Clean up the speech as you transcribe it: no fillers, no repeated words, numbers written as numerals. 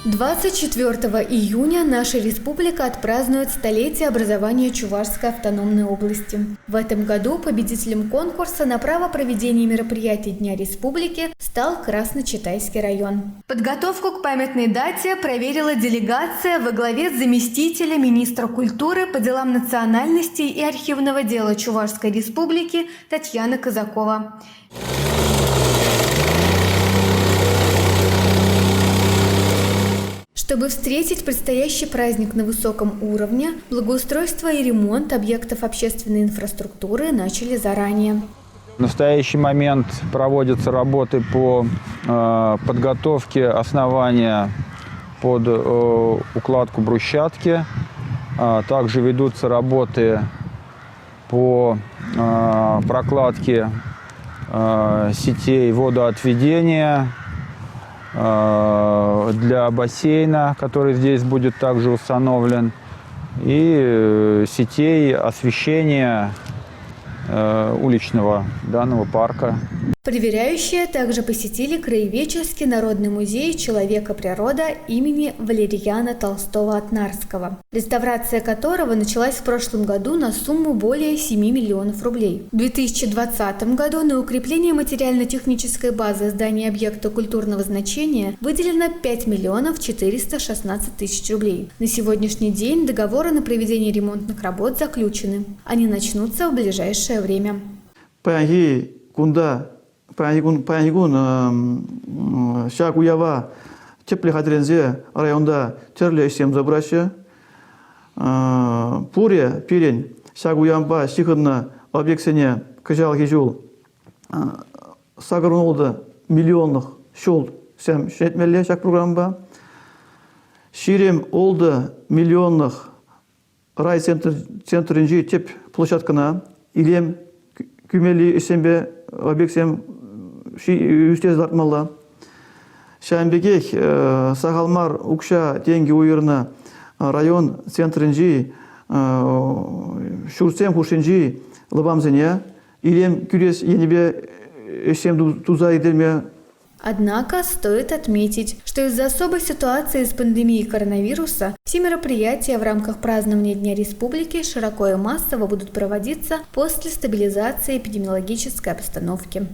24 июня наша республика отпразднует столетие образования Чувашской автономной области. В этом году победителем конкурса на право проведения мероприятий Дня Республики стал Красночитайский район. Подготовку к памятной дате проверила делегация во главе с заместителем министра культуры по делам национальностей и архивного дела Чувашской республики Татьяна Казакова. Чтобы встретить предстоящий праздник на высоком уровне, благоустройство и ремонт объектов общественной инфраструктуры начали заранее. В настоящий момент проводятся работы по подготовке основания под укладку брусчатки. Также ведутся работы по прокладке сетей водоотведения для бассейна, который здесь будет также установлен, и сетей освещения уличного данного парка. Проверяющие также посетили Краеведческий народный музей «Человека-природа» имени Валерьяна Толстого-Отнарского, реставрация которого началась в прошлом году на сумму более 7 миллионов рублей. В 2020 году на укрепление материально-технической базы здания объекта культурного значения выделено 5 миллионов 416 тысяч рублей. На сегодняшний день договоры на проведение ремонтных работ заключены. Они начнутся в ближайшее время. Паягун Шагуява теплоходрензе районда терле исем забраще пуре пирень Шагуямба сихынна объектсене кыжал хижул сагырнолда миллионных шол сем шетмелле шак программа ширем олда миллионных райцентринжи теп площадкана илем күмели исембе объектсем үстез дартмалла. Шамбегех Сахалмар Укша деньги уйырна район центринжи Шурсем Хушинжи Лабамзене илем күрес енебе эсем туза идельме. Однако стоит отметить, что из-за особой ситуации с пандемией коронавируса все мероприятия в рамках празднования Дня Республики широко и массово будут проводиться после стабилизации эпидемиологической обстановки.